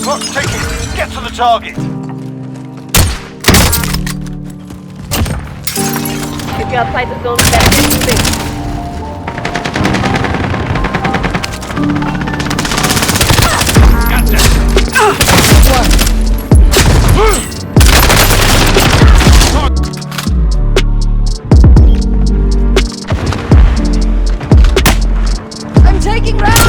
Clock's ticking. Get to the target. If you're outside the zone, better get moving. I'm taking rounds!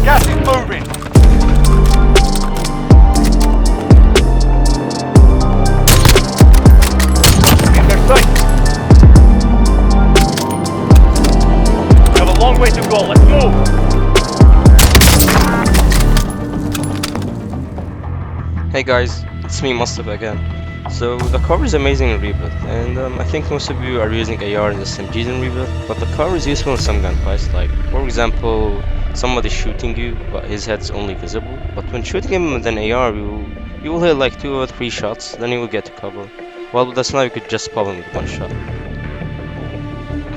Gas is moving. In their sight. We have a long way to go. Let's move. Hey guys, it's me Mustafa again. So the cover is amazing in Rebirth, and I think most of you are using AR and SMGs in Rebirth, but the cover is useful in some gunfights, like for example, somebody shooting you, but his head's only visible. But when shooting him with an AR, you will hit like 2 or 3 shots, then you will get to cover. While with the sniper, you could just pop him with 1 shot.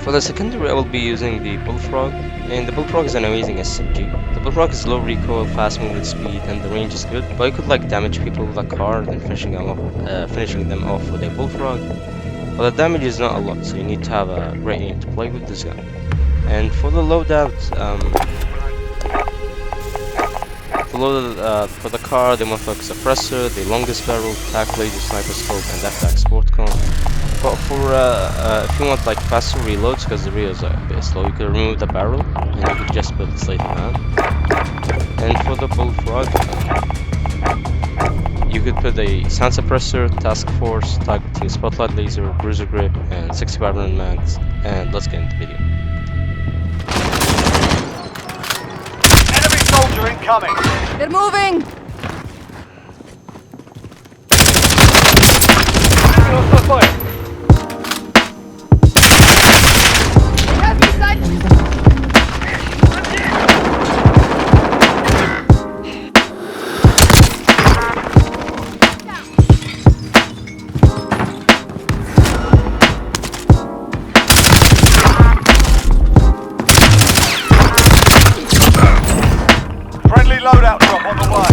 For the secondary, I will be using the Bullfrog, and the Bullfrog is an amazing SMG. The Bullfrog is low recoil, fast movement speed, and the range is good, but you could like damage people with a car, then finishing them off with a Bullfrog. But the damage is not a lot, so you need to have a great aim to play with this gun. And for the loadout, for the car, the motherfucker suppressor, the longest barrel, tac laser, sniper scope, and FTAC sport cone. But for if you want like faster reloads, because the reloads are a bit slow, you could remove the barrel and you could just put the slate around. And for the Bullfrog, you could put a sound suppressor, task force, targeting spotlight laser, bruiser grip, and 65 round mags. And let's get into the video. Enemy soldier incoming. They're moving! Hostile fire. Have you sight? Friendly loadout drop on the way.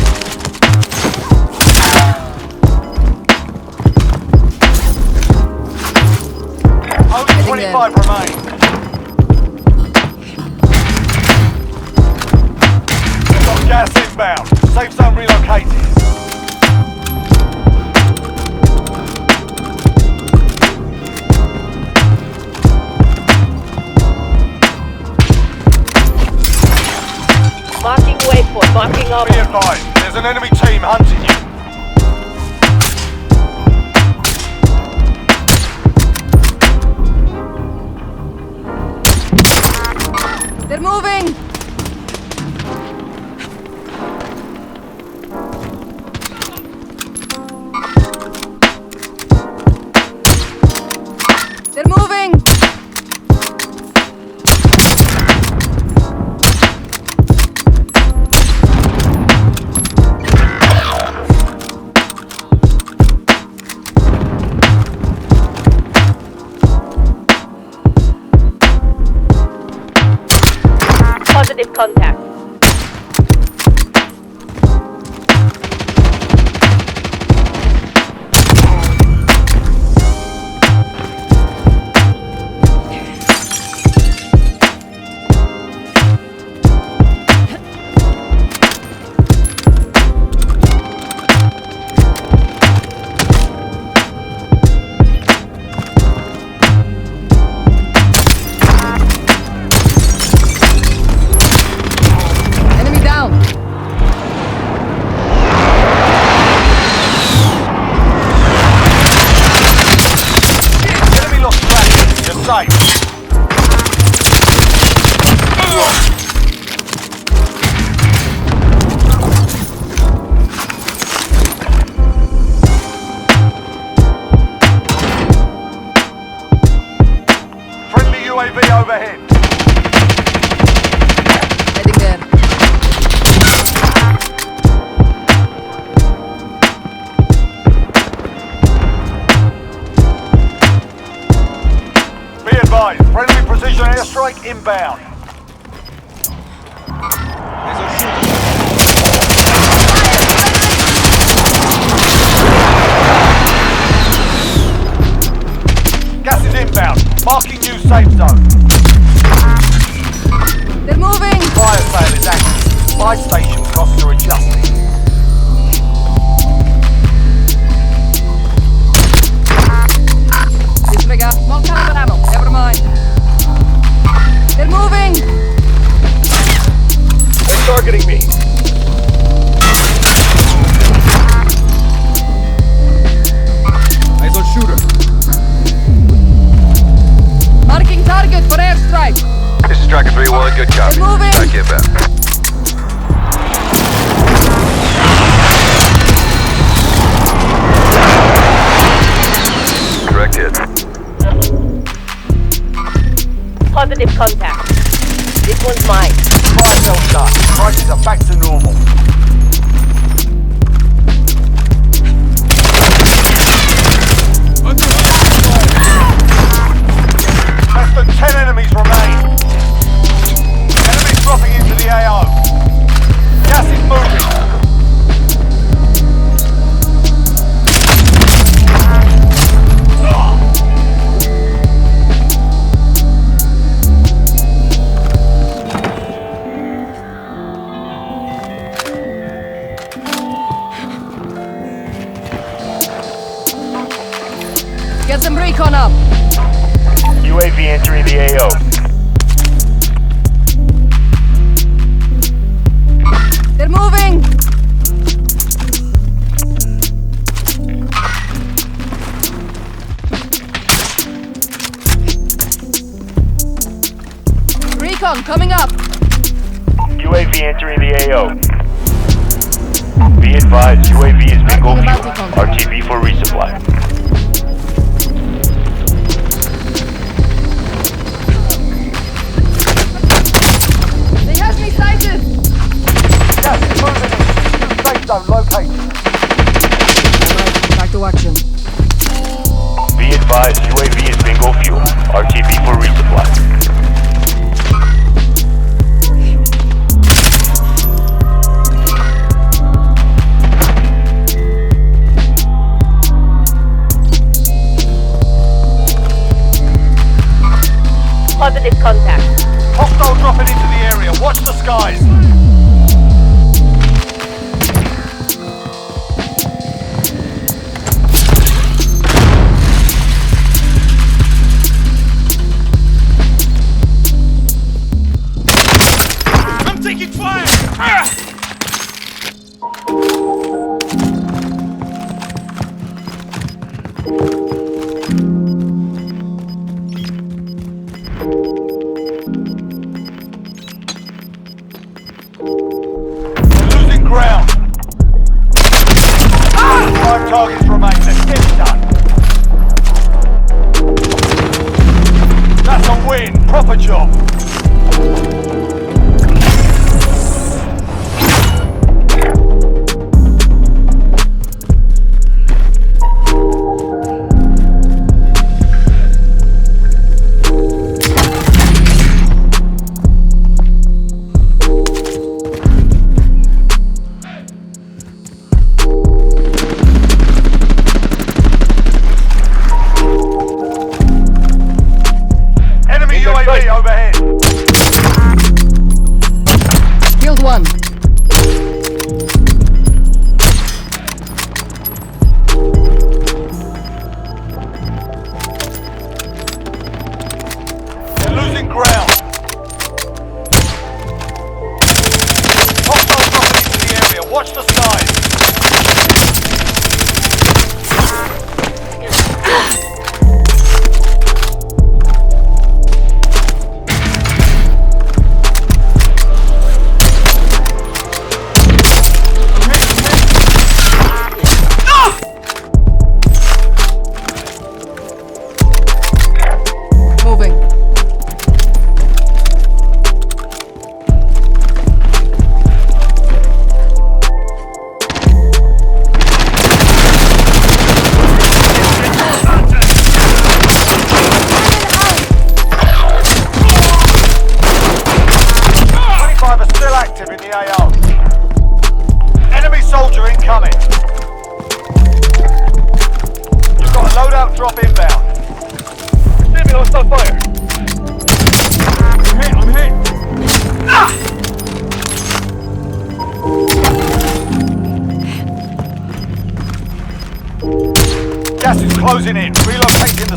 Only 25 remain. We've got gas inbound. Safe zone relocated. Marking waypoint, marking Be armor. advised, there's an enemy team hunting you. They're moving! They're moving! Positive contact. inbound. Gas is inbound. Marking new safe zone. They're moving! Fire sale is active. Buy station costs are adjusted. Disregard. Small caliber ammo. Never mind. They're moving! They're targeting me. Eyes on shooter. Marking target for airstrike. This is Tracker 3-1, good copy. They're moving! Strike inbound. Direct hit. Positive contact. This one's mine. Fire sale done. Prices are back to normal. Less than 10 enemies remain. Enemies dropping into the AO. Gas is moving. Get some recon up. UAV entering the AO. They're moving! Recon coming up. UAV entering the AO. Be advised, UAV is bingo Marking fuel. bounty contact. RTB for resupply. They have me sighted! Gas is moving. Safe zone located. Alright, back to action. Be advised, UAV is bingo fuel. RTB for resupply. Positive contact. Hostile dropping into the area. Watch the skies. I'm taking fire!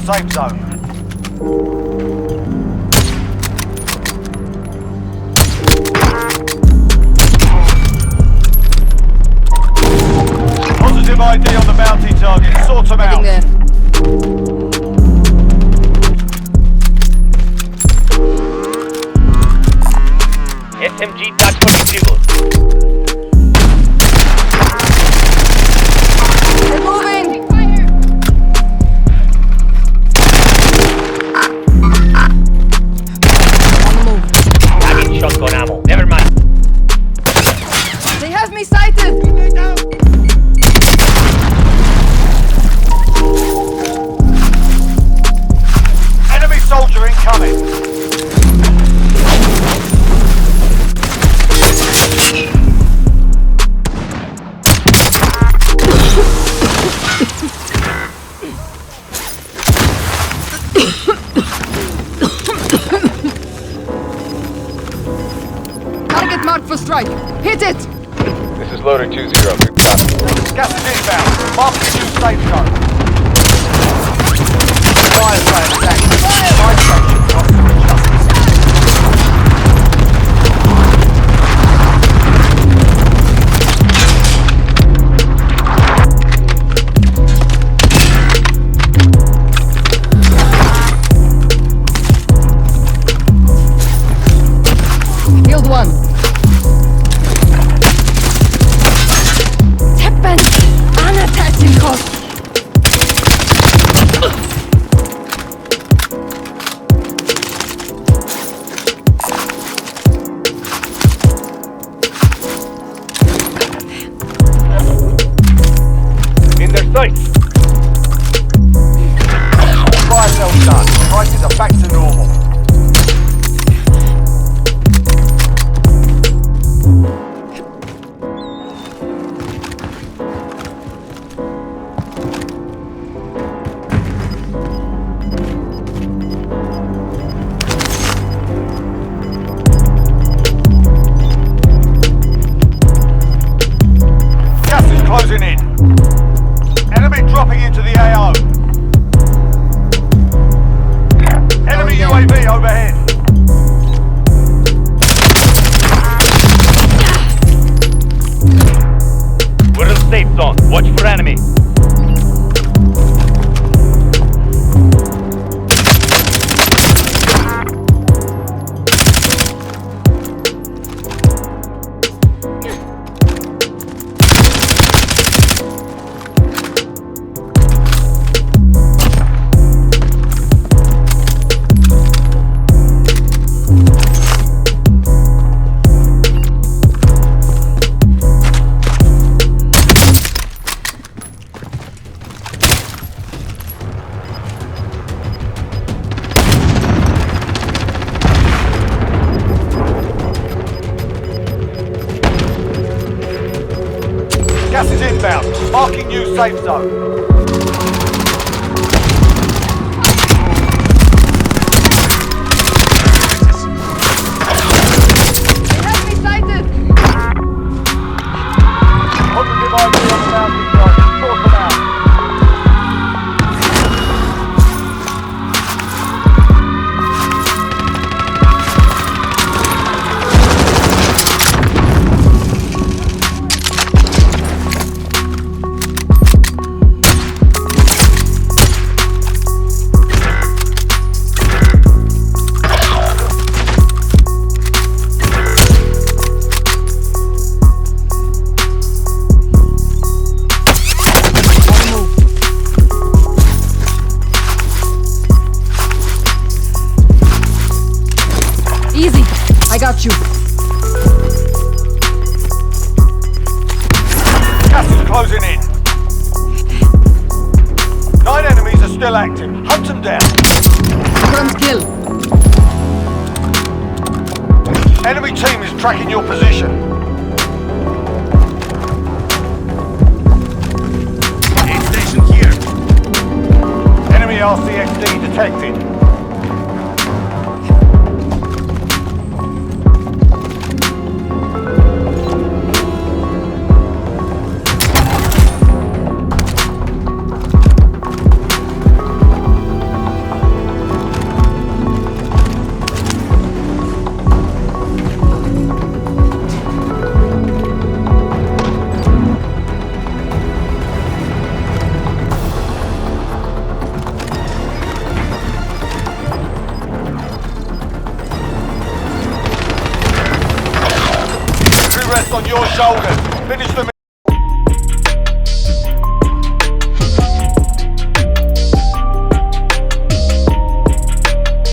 safe zone. Positive ID on the bounty target. Sort them out. Heading there. SMG touch for retrieval. They're moving! On the move. Tagging shotgun ammo. Never mind. They have me sighted! Enemy soldier incoming. Target marked for strike. Hit it! This is loader 2-0. Good copy. Gas is inbound. Marking new safe zone. Fire sale back. Fire station cost to adjust. Killed one. Teppen! Anna kost! In their sights. Fire sale done. Prices are back to normal. Gas is closing in. Enemy dropping into the AO. Enemy UAV overhead. We're in safe zone. Watch for enemy. Gas is inbound. Marking new safe zone. They have me sighted! Positive ID on the bounty target. Sort them out. Easy! I got you. Gas is closing in. 9 enemies are still active. Hunt them down. Confirmed kill. Enemy team is tracking your position. Aid station here. Enemy RCXD detected. rests on your shoulders. Finish them.